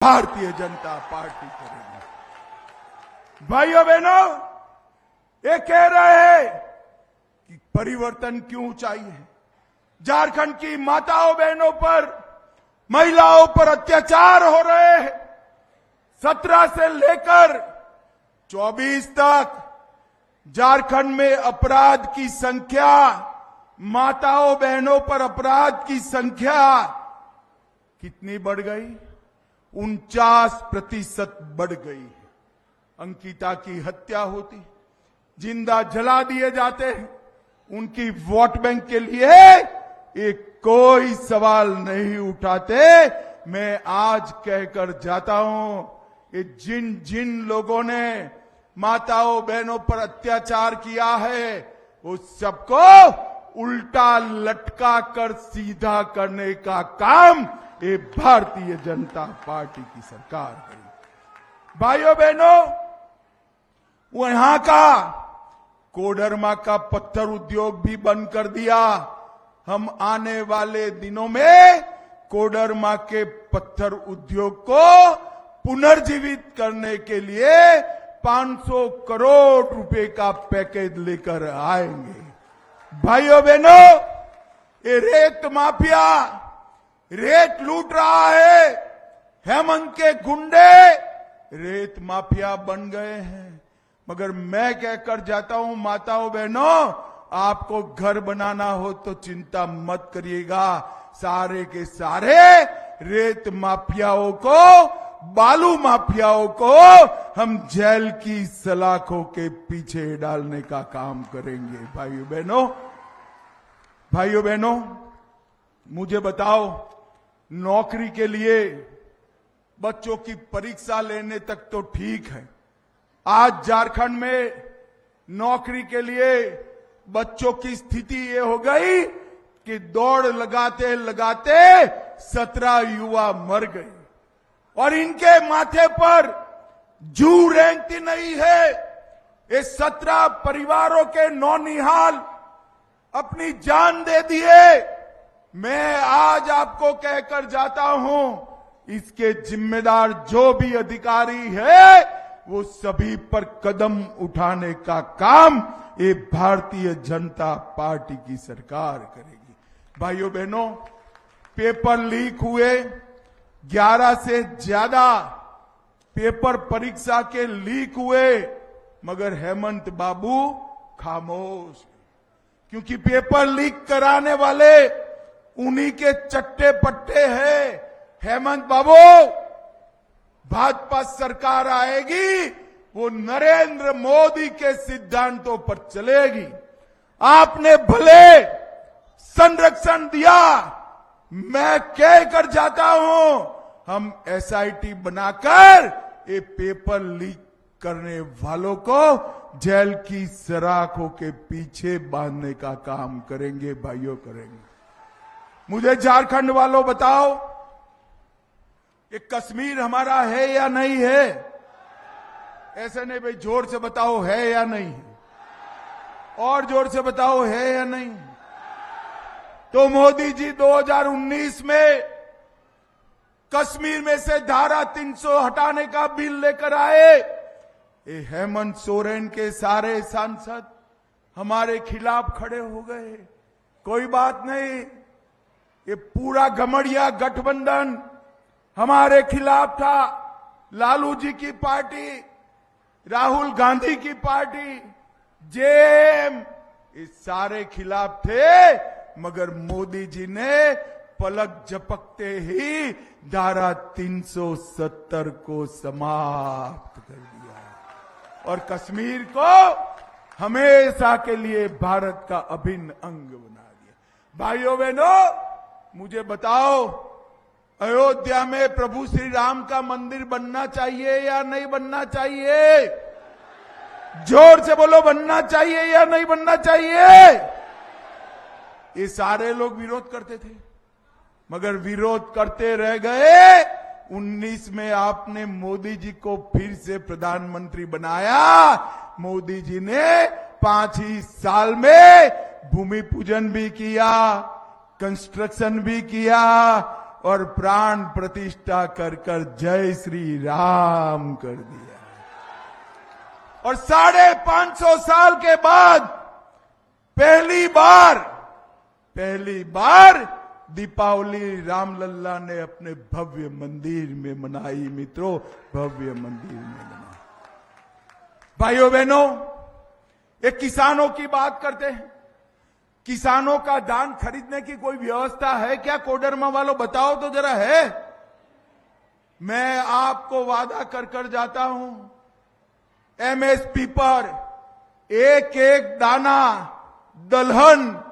Bharatiya Janata party करेगी। भाइयों बहनों, ये कह रहे हैं कि परिवर्तन क्यों चाहिए। झारखंड की माताओं बहनों पर, महिलाओं पर अत्याचार हो रहे हैं। 17 से लेकर 24 तक झारखंड में अपराध की संख्या, माताओं बहनों पर अपराध की संख्या कितनी बढ़ गई? 49% बढ़ गई है। अंकिता की हत्या होती, जिंदा जला दिए जाते हैं। उनकी वोट बैंक के लिए एक कोई सवाल नहीं उठाते। मैं आज कहकर जाता हूं, ये जिन जिन लोगों ने माताओं बहनों पर अत्याचार किया है, वो सबको उल्टा लटका कर सीधा करने का काम ये भारतीय जनता पार्टी की सरकार करेगी। भाइयों बहनों, वहां का कोडरमा का पत्थर उद्योग भी बंद कर दिया। हम आने वाले दिनों में कोडरमा के पत्थर उद्योग को पुनर्जीवित करने के लिए 500 करोड़ रुपए का पैकेज लेकर आएंगे। भाइयों बहनों, ये रेत माफिया रेत लूट रहा है। हेमंत के गुंडे रेत माफिया बन गए हैं। मगर मैं कहकर जाता हूं, माताओं बहनों, आपको घर बनाना हो तो चिंता मत करिएगा। सारे के सारे रेत माफियाओं को, बालू माफियाओं को हम जेल की सलाखों के पीछे डालने का काम करेंगे। भाइयों बहनों, मुझे बताओ, नौकरी के लिए बच्चों की परीक्षा लेने तक तो ठीक है। आज झारखंड में नौकरी के लिए बच्चों की स्थिति ये हो गई कि दौड़ लगाते लगाते 17 युवा मर गए और इनके माथे पर जू रेंगती नहीं है। ये 17 परिवारों के नौनिहाल अपनी जान दे दिए। मैं आज आपको कहकर जाता हूं, इसके जिम्मेदार जो भी अधिकारी है, वो सभी पर कदम उठाने का काम ये भारतीय जनता पार्टी की सरकार करेगी। भाइयों बहनों, पेपर लीक हुए, 11 से ज्यादा पेपर परीक्षा के लीक हुए, मगर हेमंत बाबू खामोश, क्योंकि पेपर लीक कराने वाले उन्हीं के चट्टे पट्टे हैं। हेमंत बाबू, भाजपा सरकार आएगी, वो नरेंद्र मोदी के सिद्धांतों पर चलेगी। आपने भले संरक्षण दिया, मैं कहकर जाता हूं, हम एसआईटी बनाकर ये पेपर लीक करने वालों को जेल की सराखों के पीछे बांधने का काम करेंगे। भाइयों, करेंगे। मुझे झारखंड वालों बताओ, ये कश्मीर हमारा है या नहीं है? ऐसे नहीं भाई, जोर से बताओ है या नहीं है, और जोर से बताओ है या नहीं। तो मोदी जी 2019 में कश्मीर में से धारा 300 हटाने का बिल लेकर आए। ये हेमंत सोरेन के सारे सांसद हमारे खिलाफ खड़े हो गए। कोई बात नहीं, ये पूरा गमड़िया गठबंधन हमारे खिलाफ था। लालू जी की पार्टी, राहुल गांधी की पार्टी, जेएम, ये सारे खिलाफ थे। मगर मोदी जी ने पलक झपकते ही धारा 370 को समाप्त कर दिया और कश्मीर को हमेशा के लिए भारत का अभिन्न अंग बना दिया। भाइयों बहनों, मुझे बताओ, अयोध्या में प्रभु श्री राम का मंदिर बनना चाहिए या नहीं बनना चाहिए? जोर से बोलो, बनना चाहिए या नहीं बनना चाहिए? ये सारे लोग विरोध करते थे, मगर विरोध करते रह गए। 19 में आपने मोदी जी को फिर से प्रधानमंत्री बनाया। मोदी जी ने 5 ही साल में भूमि पूजन भी किया, कंस्ट्रक्शन भी किया, और प्राण प्रतिष्ठा कर कर जय श्री राम कर दिया। और 550 साल के बाद पहली बार दीपावली रामलल्ला ने अपने भव्य मंदिर में मनाई। मित्रों, भव्य मंदिर में मनाई। भाइयों बहनों, एक किसानों की बात करते हैं। किसानों का धान खरीदने की कोई व्यवस्था है क्या? कोडरमा वालों बताओ तो जरा है। मैं आपको वादा कर कर जाता हूं, एमएसपी पर एक एक दाना दलहन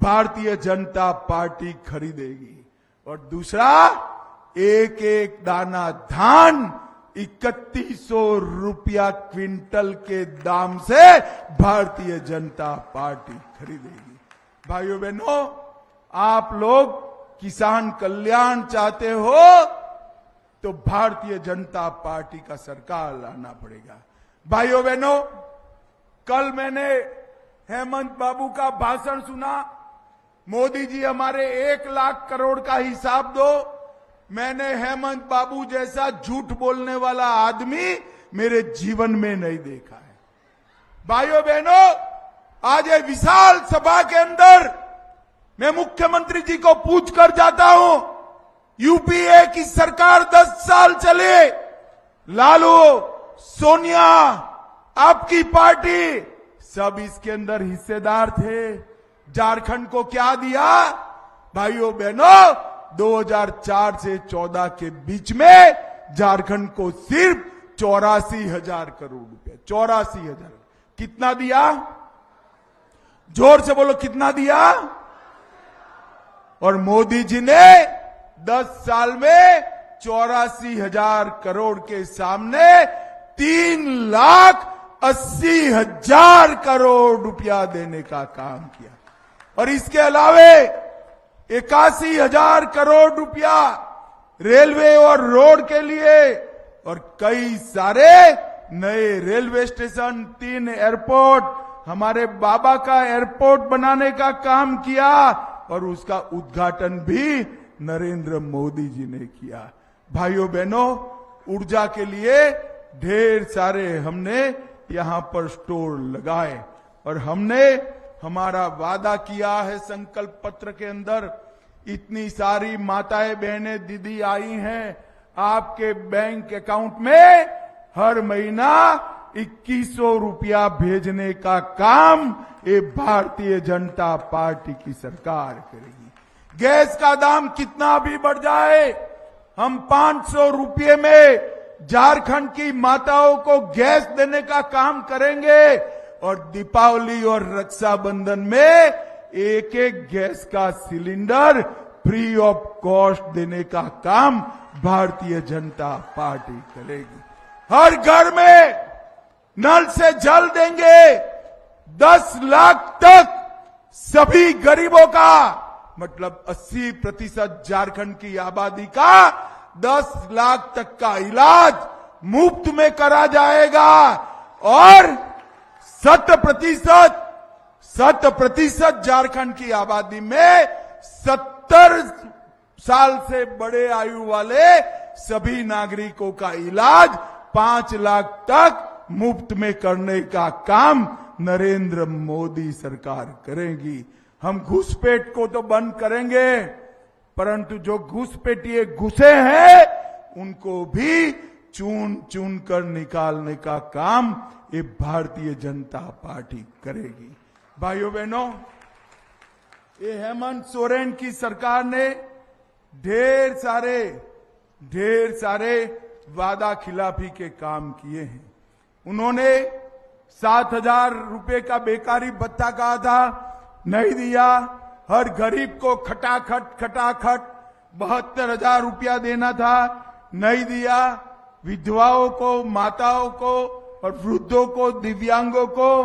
भारतीय जनता पार्टी खरीदेगी। और दूसरा, एक एक दाना धान 3100 रुपया क्विंटल के दाम से भारतीय जनता पार्टी खरीदेगी। भाइयों बहनों, आप लोग किसान कल्याण चाहते हो तो भारतीय जनता पार्टी का सरकार लाना पड़ेगा। भाइयों बहनों, कल मैंने हेमंत बाबू का भाषण सुना। मोदी जी हमारे 1 लाख करोड़ का हिसाब दो। मैंने हेमंत बाबू जैसा झूठ बोलने वाला आदमी मेरे जीवन में नहीं देखा है। भाइयों बहनों, आज ये विशाल सभा के अंदर मैं मुख्यमंत्री जी को पूछ कर जाता हूं, यूपीए की सरकार 10 साल चले, लालू, सोनिया, आपकी पार्टी सब इसके अंदर हिस्सेदार थे। झारखंड को क्या दिया? भाइयों बहनों, 2004 से 14 के बीच में झारखंड को सिर्फ 84,000 करोड़ रुपए, 84,000। कितना दिया? जोर से बोलो, कितना दिया? और मोदी जी ने 10 साल में 84,000 करोड़ के सामने 3,80,000 करोड़ रुपया देने का काम किया। और इसके अलावे 81,000 करोड़ रुपया रेलवे और रोड के लिए, और कई सारे नए रेलवे स्टेशन, 3 एयरपोर्ट, हमारे बाबा का एयरपोर्ट बनाने का काम किया। और उसका उद्घाटन भी नरेंद्र मोदी जी ने किया। भाइयों बहनों, ऊर्जा के लिए ढेर सारे हमने यहां पर स्टोर लगाए। और हमने हमारा वादा किया है संकल्प पत्र के अंदर, इतनी सारी माताएं बहनें दीदी आई हैं, आपके बैंक अकाउंट में हर महीना 2100 रुपया भेजने का काम ये भारतीय जनता पार्टी की सरकार करेगी। गैस का दाम कितना भी बढ़ जाए, हम 500 रुपये में झारखंड की माताओं को गैस देने का काम करेंगे। और दीपावली और रक्षाबंधन में एक एक गैस का सिलेंडर फ्री ऑफ कॉस्ट देने का काम भारतीय जनता पार्टी करेगी। हर घर में नल से जल देंगे। 10 लाख तक सभी गरीबों का, मतलब 80% झारखंड की आबादी का 10 लाख तक का इलाज मुफ्त में करा जाएगा। और 100% झारखंड की आबादी में 70 साल से बड़े आयु वाले सभी नागरिकों का इलाज 5 लाख तक मुफ्त में करने का काम नरेंद्र मोदी सरकार करेगी। हम घुसपैठ को तो बंद करेंगे, परंतु जो घुसपैठिए घुसे हैं उनको भी चुन चुन कर निकालने का काम ये भारतीय जनता पार्टी करेगी। भाइयों बहनों, ये हेमंत सोरेन की सरकार ने ढेर सारे वादा खिलाफी के काम किए हैं। उन्होंने 7,000 रुपए का बेकारी भत्ता कहा था, नहीं दिया। हर गरीब को खटाखट 72,000 रुपया देना था, नहीं दिया। विधवाओं को, माताओं को और वृद्धों को, दिव्यांगों को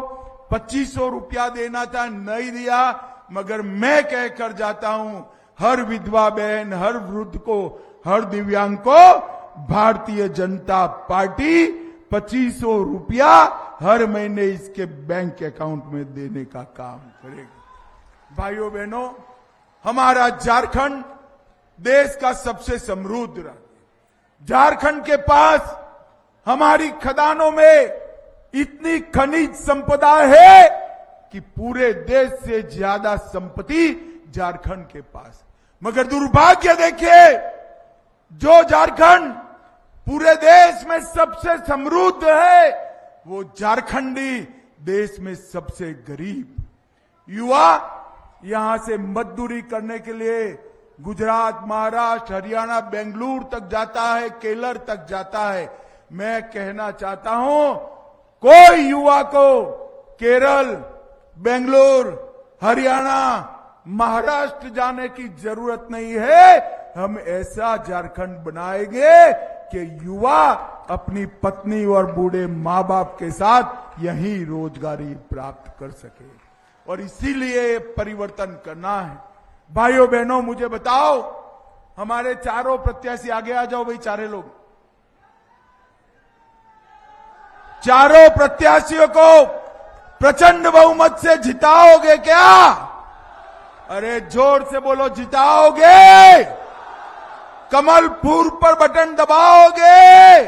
2500 रुपया देना था, नहीं दिया। मगर मैं कहकर जाता हूं, हर विधवा बहन, हर वृद्ध को, हर दिव्यांग को भारतीय जनता पार्टी 2500 रुपया हर महीने इसके बैंक अकाउंट में देने का काम करेगी। भाइयों बहनों, हमारा झारखंड देश का सबसे समृद्ध राज्य। झारखंड के पास हमारी खदानों में इतनी खनिज संपदा है कि पूरे देश से ज्यादा संपत्ति झारखंड के पास। मगर दुर्भाग्य देखिए, जो झारखंड पूरे देश में सबसे समृद्ध है, वो झारखंडी देश में सबसे गरीब। युवा यहां से मजदूरी करने के लिए गुजरात, महाराष्ट्र, हरियाणा, बेंगलुरु तक जाता है, केरल तक जाता है। मैं कहना चाहता हूं, कोई युवा को केरल, बेंगलुरु, हरियाणा, महाराष्ट्र जाने की जरूरत नहीं है। हम ऐसा झारखंड बनाएंगे कि युवा अपनी पत्नी और बूढ़े मां बाप के साथ यहीं रोजगारी प्राप्त कर सके, और इसीलिए परिवर्तन करना है। भाइयों बहनों, मुझे बताओ, हमारे चारों प्रत्याशी, आगे आ जाओ भाई, चारे लोग, चारों प्रत्याशियों को प्रचंड बहुमत से जिताओगे क्या? अरे जोर से बोलो, जिताओगे? कमल फूल पर बटन दबाओगे?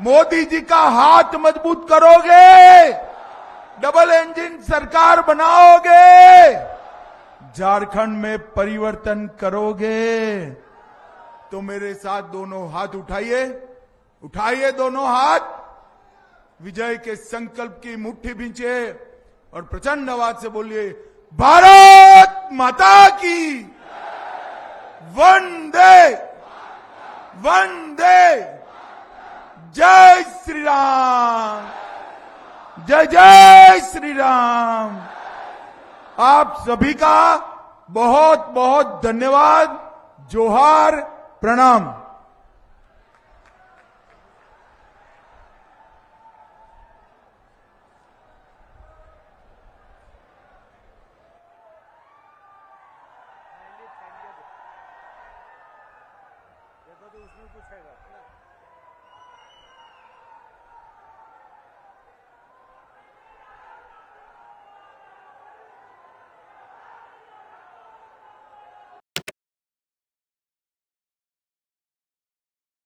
मोदी जी का हाथ मजबूत करोगे? डबल इंजन सरकार बनाओगे? झारखंड में परिवर्तन करोगे? तो मेरे साथ दोनों हाथ उठाइए, उठाइए दोनों हाथ, विजय के संकल्प की मुट्ठी भींचे और प्रचंड आवाज से बोलिए, भारत माता की वंदे वंदे, जय श्री राम, जय जय श्री राम। आप सभी का बहुत बहुत धन्यवाद। जोहार, प्रणाम। उसमें कुछ है